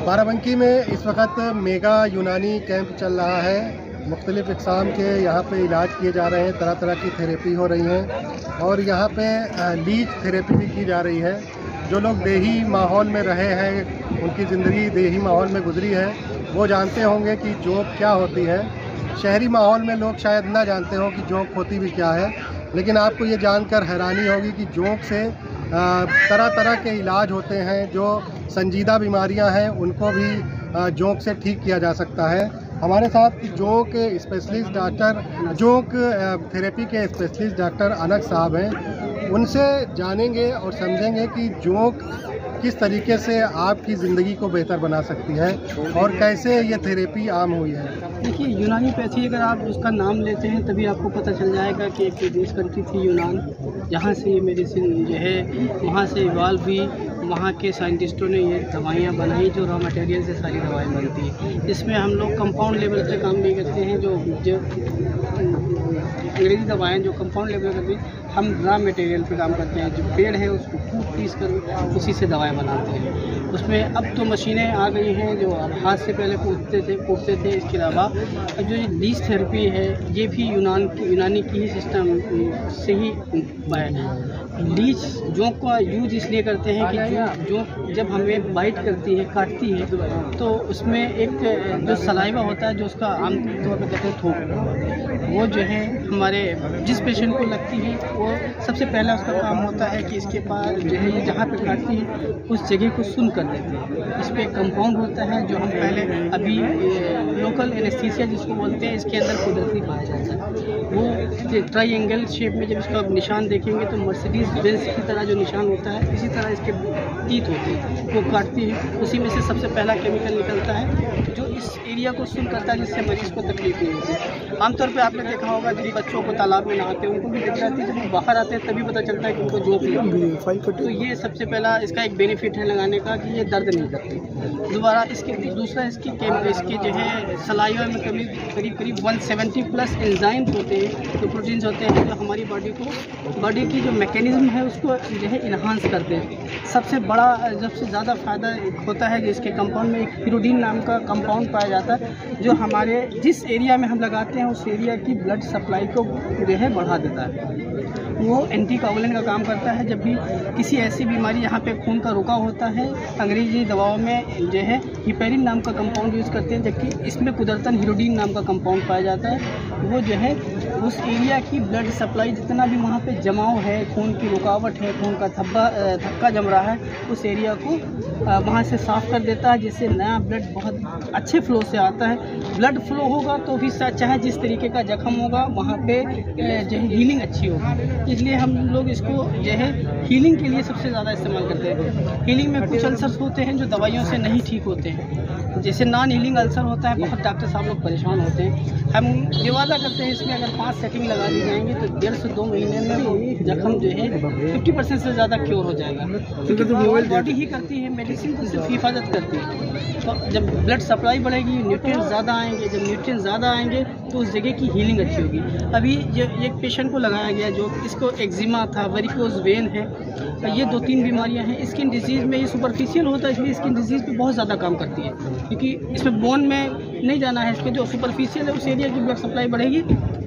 बाराबंकी में इस वक्त मेगा यूनानी कैंप चल रहा है। मुख्तलिफ़ इक़साम के यहाँ पे इलाज किए जा रहे हैं, तरह तरह की थेरेपी हो रही हैं और यहाँ पे लीच थेरेपी भी की जा रही है। जो लोग देही माहौल में रहे हैं, उनकी ज़िंदगी देही माहौल में गुजरी है, वो जानते होंगे कि जोंक क्या होती है। शहरी माहौल में लोग शायद ना जानते हों कि जोंक होती भी क्या है, लेकिन आपको ये जानकर हैरानी होगी कि जोंक से तरह तरह के इलाज होते हैं। जो संजीदा बीमारियां हैं उनको भी जोंक से ठीक किया जा सकता है। हमारे साथ जोंक स्पेशलिस्ट डॉक्टर, जोंक थेरेपी के स्पेशलिस्ट डॉक्टर अनक साहब हैं। उनसे जानेंगे और समझेंगे कि जोंक किस तरीके से आपकी ज़िंदगी को बेहतर बना सकती है और कैसे ये थेरेपी आम हुई है। देखिए, यूनानी पैथी अगर आप उसका नाम लेते हैं तभी आपको पता चल जाएगा कि एक देश कंट्री थी यूनान, जहाँ से ये मेडिसिन जो है वहाँ से इवाल्व हुई। वहाँ के साइंटिस्टों ने ये दवाइयाँ बनाई जो रॉ मटेरियल से सारी दवाएँ बनती हैं। इसमें हम लोग कंपाउंड लेवल पे काम नहीं करते हैं। जो अंग्रेज़ी दवाएँ जो कंपाउंड लेवल करती हैं, हम रॉ मटेरियल पे काम करते हैं। जो पेड़ है उसको कूट पीस कर उसी से दवाएँ बनाते हैं। उसमें अब तो मशीनें आ गई हैं जो हाथ से पहले कूटते थे। इसके अलावा जो ये लीच थेरेपी है ये भी यूनानी की ही सिस्टम से ही है। लीच जोंक का यूज इसलिए करते हैं कि जोंक जब हमें बाइट करती है, काटती है, तो उसमें एक जो सलाइवा होता है, जो उसका आमतौर पर कहते हैं थूक, वो जो है हमारे जिस पेशेंट को लगती है वो सबसे पहला उसका काम होता है कि इसके पास जो है ये जहाँ पे काटती है उस जगह को सुन कर देते हैं। इस पर एक कंपाउंड होता है जो हम पहले अभी लोकल एनेस्थीसिया जिसको बोलते हैं, इसके अंदर कुदरती पाया जाता है। वो ट्राइंगल शेप में जब इसका निशान देखेंगे तो मर्सिडीज बेंज की तरह जो निशान होता है, इसी तरह इसके टीथ होते हैं, वो काटती है। उसी में से सबसे पहला केमिकल निकलता है जो इस एरिया को सुन करता है, जिससे मरीज़ को तकलीफ नहीं होती। आमतौर पे आपने देखा होगा जिन बच्चों को तालाब में नहाते हैं उनको भी दिख जाती है, जब वो बाहर आते हैं तभी पता चलता है कि उनको जोंक लगी। तो ये सबसे पहला इसका एक बेनिफिट है लगाने का कि ये दर्द नहीं करती। दोबारा दूसरा इसके जो है सलाइवा में करीब 170 प्लस एंजाइम्स होते हैं, जो प्रोटीन्स होते हैं जो हमारी बॉडी की जो मैकेनिज्म है उसको जो है इन्हांस करते हैं। सबसे बड़ा सबसे ज़्यादा फ़ायदा होता है जिसके कंपाउंड में एक हिरोडीन नाम का कंपाउंड पाया जाता है, जो हमारे जिस एरिया में हम लगाते हैं उस एरिया की ब्लड सप्लाई को जो है बढ़ा देता है। वो एंटी कोगुलेंट का काम करता है। जब भी किसी ऐसी बीमारी जहाँ पे खून का रुका होता है, अंग्रेजी दवाओं में जो है हिपेरिन नाम का कंपाउंड यूज़ करते हैं, जबकि इसमें कुदरतन हिरोडीन नाम का कंपाउंड पाया जाता है। वो जो है उस एरिया की ब्लड सप्लाई जितना भी वहाँ पे जमाव है, खून की रुकावट है, खून का थक्का जम रहा है, उस एरिया को वहाँ से साफ़ कर देता है, जिससे नया ब्लड बहुत अच्छे फ्लो से आता है। ब्लड फ्लो होगा तो भी चाहे जिस तरीके का जख्म होगा वहाँ पे जो है हीलिंग अच्छी होगी। इसलिए हम लोग इसको जो है हीलिंग के लिए सबसे ज़्यादा इस्तेमाल करते हैं। हीलिंग में कुछ अल्सर्स होते हैं जो दवाइयों से नहीं ठीक होते हैं, जैसे नॉन हीलिंग अल्सर होता है। बहुत डॉक्टर साहब लोग परेशान होते हैं। हम ये वादा करते हैं इसमें अगर 5 सेटिंग लगा दी जाएंगी तो 1.5 से 2 महीने में जख्म जो है 50% से ज़्यादा क्योर हो जाएगा। क्योंकि बॉडी ही करती है, मेडिसिन तो सिर्फ हिफाजत करती है। तो जब ब्लड सप्लाई बढ़ेगी, न्यूट्रिएंट्स ज़्यादा आएंगे, जब न्यूट्रिएंट्स ज़्यादा आएंगे तो उस जगह की हीलिंग अच्छी होगी। अभी ये एक पेशेंट को लगाया गया जो इसको एक्जिमा था, वेरिकोज वेन है, ये 2-3 बीमारियां हैं। स्किन डिजीज़ में ये सुपरफिशियल होता है, इसलिए स्किन डिजीज़ पे बहुत ज़्यादा काम करती है, क्योंकि इसमें बोन में नहीं जाना है। इसके जो सुपरफिशियल है उस एरिया की ब्लड सप्लाई बढ़ेगी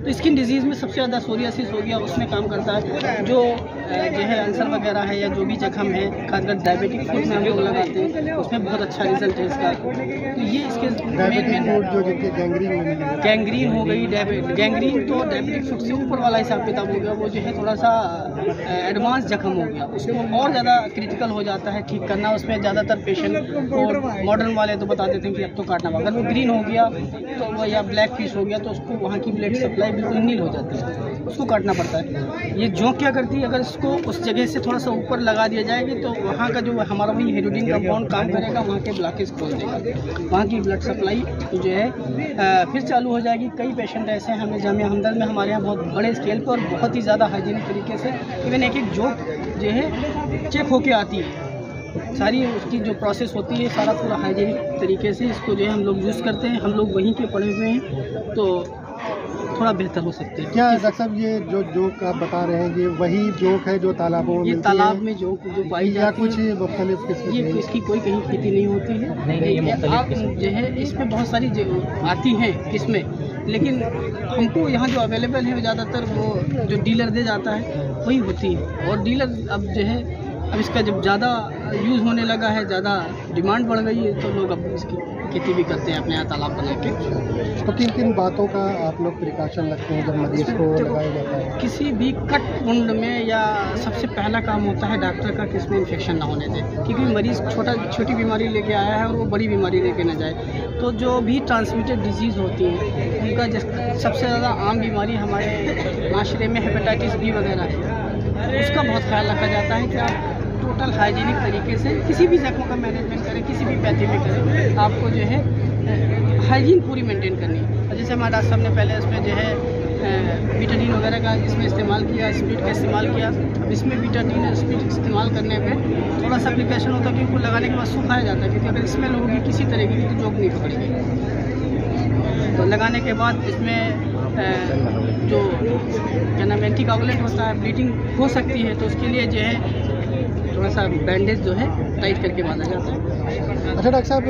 तो स्किन डिजीज़ में सबसे ज़्यादा सोरियासिस हो गया, उसमें काम करता है। जो है अल्सर वगैरह है या जो भी जख्म है, खासकर डायबिटिक फूड में हम लोग लगाते हैं, उसमें बहुत अच्छा रिजल्ट है इसका। तो ये इसके गैंग्रीन हो गई, गैंग्रीन तो डायबिटिक फूड से ऊपर वाला हिसाब किताब हो गया। वो जो है थोड़ा सा एडवांस जख्म हो गया, उसको और ज़्यादा क्रिटिकल हो जाता है ठीक करना। उसमें ज़्यादातर पेशेंट और मॉडर्न वाले तो बता देते हैं कि अब तो काटना पड़ेगा। अगर वो ग्रीन हो गया तो वो या ब्लैक फिश हो गया तो उसको वहाँ की ब्लड सप्लाई बिल्कुल नील हो जाती है, उसको काटना पड़ता है। ये जोंक क्या करती है, अगर इसको उस जगह से थोड़ा सा ऊपर लगा दिया जाएगी तो वहाँ का जो हमारा वही हिरोडीन कंपाउंड काम करेगा, वहाँ के ब्लॉकेज खोल देगा, वहाँ की ब्लड सप्लाई जो है फिर चालू हो जाएगी। कई पेशेंट ऐसे हैं हमें जामिया हमदर्द में हमारे यहाँ बहुत बड़े स्केल पर और बहुत ही ज़्यादा हाइजीनिक तरीके से इवन एक जोंक जो है चेक होके आती है। सारी उसकी जो प्रोसेस होती है सारा पूरा हाइजीनिक तरीके से इसको जो है हम लोग यूज़ करते हैं। हम लोग वहीं के पढ़े हुए हैं तो थोड़ा बेहतर हो सकते हैं। क्या डॉक्टर साहब ये जो जोक आप बता रहे हैं ये वही जोक है जो तालाबों में ये तालाब में जो पाई या जाती कुछ है, मुख्तलिफ किस्म ये इसकी कोई कहीं खेती नहीं होती है। नहीं, ये आप जो है इसमें बहुत सारी आती हैं इसमें, लेकिन हमको यहाँ जो अवेलेबल है वो ज़्यादातर वो जो डीलर दे जाता है वही होती है। और डीलर अब जो है अब इसका जब ज़्यादा यूज़ होने लगा है, ज़्यादा डिमांड बढ़ गई है, तो लोग अब इसकी खेती भी करते हैं अपने यहाँ तालाब बना के। तो किन किन बातों का आप लोग प्रिकॉशन रखते हैं जब मरीज को लगाया जाता है? किसी भी कट वुंड में या सबसे पहला काम होता है डॉक्टर का कि इसमें इन्फेक्शन ना होने दें, क्योंकि मरीज़ छोटी बीमारी लेके आया है और वो बड़ी बीमारी लेके ना जाए। तो जो भी ट्रांसमिटेड डिजीज़ होती है उनका सबसे ज़्यादा आम बीमारी हमारे माशरे में हेपेटाइटिस बी वगैरह है, उसका बहुत ख्याल रखा जाता है कि आप टोटल हाइजीनिक तरीके से किसी भी जख्म का मैनेजमेंट करें, किसी भी पैथी में करें, आपको जो है हाइजीन पूरी मेंटेन करनी है। और जैसे हमारे डॉक्टर साहब ने पहले उसमें जो है बीटाडीन वगैरह का इसमें इस्तेमाल किया, स्प्लिट का इस्तेमाल किया। अब इसमें बीटाडीन और स्प्लिट इस्तेमाल करने पे थोड़ा सा एप्लीकेशन होता है कि उनको लगाने के बाद सुखाया जाता है, क्योंकि अगर स्मेल होगी किसी तरह की तो जोक नहीं पकड़ेगी। तो लगाने के बाद इसमें जो क्या नाम एंटीकोगुलेंट होता है, ब्लीडिंग हो सकती है, तो उसके लिए जो है थोड़ा सा बैंडेज जो है टाइट करके बांधा जाता है। अच्छा डॉक्टर साहब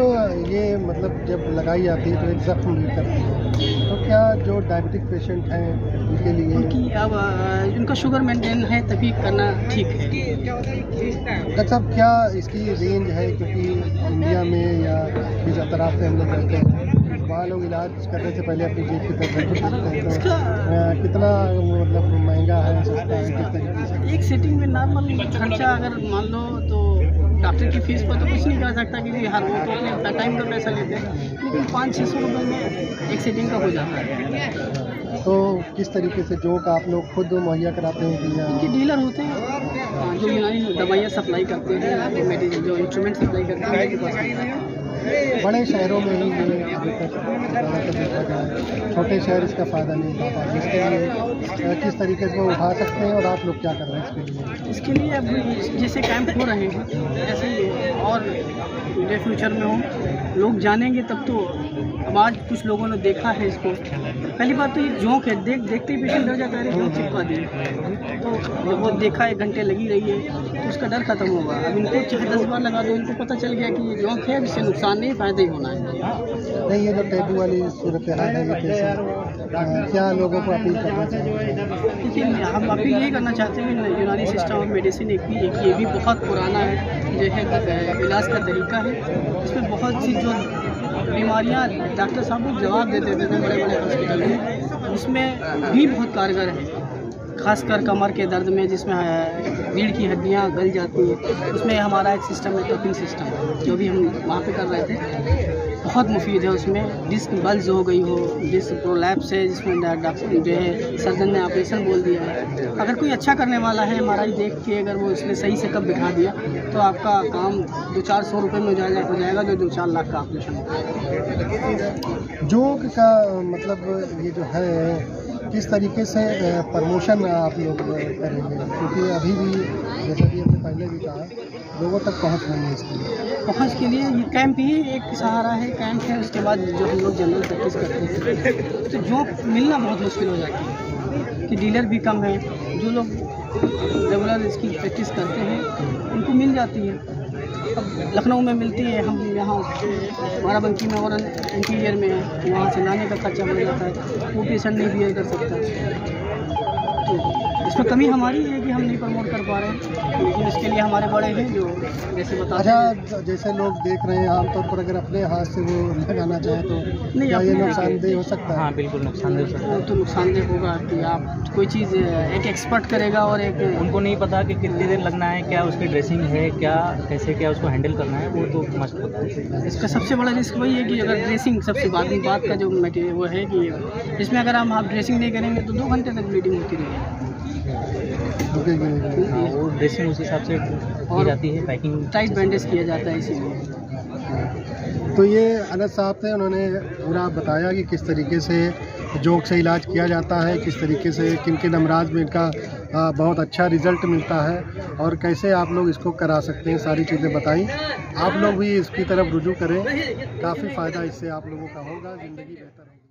ये मतलब जब लगाई जाती है तो एक जख्म भी करती है, तो क्या जो डायबिटिक पेशेंट हैं उनके लिए उनकी अब उनका शुगर मेंटेन है तभी करना ठीक है। डॉक्टर साहब क्या इसकी रेंज है, क्योंकि इंडिया में या जिस तरफ से हम लोग रहते हैं वहाँ लोग इलाज करने से पहले अपनी जेब की तरफ देखते हैं, तो कितना मतलब महंगा है, सस्ता है, किस तरीके से? एक सिटिंग में नॉर्मल खर्चा अगर मान लो तो डॉक्टर की फीस पर तो कुछ नहीं कर सकता, क्योंकि हर वो तो अपने टाइम का पैसा लेते हैं, लेकिन 500-600 रुपये में एक सिटिंग का हो जाता है। तो किस तरीके से जोक आप लोग खुद मुहैया कराते हैं कि या उनके डीलर होते हैं जो यूनानी दवाइयाँ सप्लाई करते हैं, मेडिसिन जो इंस्ट्रूमेंट सप्लाई करते हैं उनके पास। बड़े शहरों में ही ये अभी तक ज़्यादातर देखा गया है, छोटे शहर इसका फ़ायदा नहीं उठा पाते। इसके लिए किस तरीके से वो उठा सकते हैं और आप लोग क्या कर रहे हैं इसके लिए? इसके लिए अब जैसे कैंप हो रहे हैं ऐसे ही और डे फ्यूचर में हो, लोग जानेंगे तब तो। अब आज कुछ लोगों ने देखा है इसको, पहली बात तो ये जोंक है, देखते ही पेशेंट डर जाता है, जोंक चिपका दिए, तो जब वो देखा 1 घंटे लगी रही है तो उसका डर खत्म होगा। अब इनको चाहे 10 बार लगा दो, इनको पता चल गया कि ये जोंक है, इससे नुकसान नहीं, फ़ायदा ही होना है। नहीं, ये जो टैबू वाली सूरत हाल है ये कैसे, क्या लोगों को अपील करना चाहिए? देखिए हम अपील यही करना चाहते हैं कि यूनानी सिस्टम ऑफ मेडिसिन एक ये भी बहुत पुराना है, जो है इलाज का तरीका है। इसमें बहुत सी जो बीमारियां डॉक्टर साहब लोग जवाब दे देते थे बड़े बड़े हॉस्पिटल में, उसमें भी बहुत कारगर है, खासकर कमर के दर्द में जिसमें रीढ़ की हड्डियां गल जाती हैं, उसमें हमारा एक सिस्टम है टॉपिंग सिस्टम, जो भी हम वहाँ पे कर रहे थे, बहुत मुफीद है। उसमें डिस्क बल्ज हो गई हो, डिस्क प्रोलैप्स है जिसमें डॉक्टर जो है सर्जन ने ऑपरेशन बोल दिया है, अगर कोई अच्छा करने वाला है एमआरआई देख के अगर वो इसने सही से कब बिठा दिया तो आपका काम 200-400 रुपये में हो जाएगा, जो 2-4 लाख का ऑपरेशन होगा। जोक का मतलब ये जो है किस तरीके से प्रमोशन आप लोग करेंगे, क्योंकि अभी भी जैसा कि हमने पहले भी कहा लोगों तक पहुँच नहीं है, इसके पहुँच के लिए ये कैंप ही एक सहारा है, कैंप है। उसके बाद जो हम लोग जनरल प्रैक्टिस करते हैं तो जोक मिलना बहुत मुश्किल हो जाती है कि डीलर भी कम है, जो लोग रेगुलर इसकी प्रैक्टिस करते हैं उनको मिल जाती है। अब लखनऊ में मिलती है, हम यहाँ बाराबंकी में और इंटीरियर में है, वहाँ से लाने का खर्चा बढ़ जाता है, वो पेशेंट नहीं बियर कर सकता। तो इसमें कमी हमारी है कि हम नहीं प्रमोट कर पा रहे हैं, लेकिन इसके लिए हमारे बड़े हैं जो जैसे बता। अच्छा, जैसे लोग देख रहे हैं आमतौर पर अगर अपने हाथ से वो लगाना चाहें तो नहीं, क्या ये नुकसानदेह हो सकता है? हाँ बिल्कुल नुकसानदेह हो सकता है। तो नुकसानदेह होगा कि आप कोई चीज़ एक एक्सपर्ट करेगा और एक उनको नहीं पता कि कितनी देर लगना है, क्या उसकी ड्रेसिंग है, क्या कैसे क्या उसको हैंडल करना है, वो तो मस्त होता है। इसका सबसे बड़ा रिस्क वही है कि अगर ड्रेसिंग सबसे बात का जो मटेरियल वो है कि इसमें अगर आप ड्रेसिंग नहीं करेंगे तो 2 घंटे तक ब्लीडिंग होती रहेगी। वो ड्रेसिंग उस हिसाब से की जाती है, पैकिंग टाइट बैंडेज किया जाता है इसीलिए। तो ये अनस साहब थे, उन्होंने पूरा बताया कि किस तरीके से जोक से इलाज किया जाता है, किस तरीके से किन किन अमराज में इनका बहुत अच्छा रिज़ल्ट मिलता है और कैसे आप लोग इसको करा सकते हैं, सारी चीज़ें बताई। आप लोग भी इसकी तरफ रुजू करें, काफ़ी फ़ायदा इससे आप लोगों का होगा, ज़िंदगी बेहतर होगी।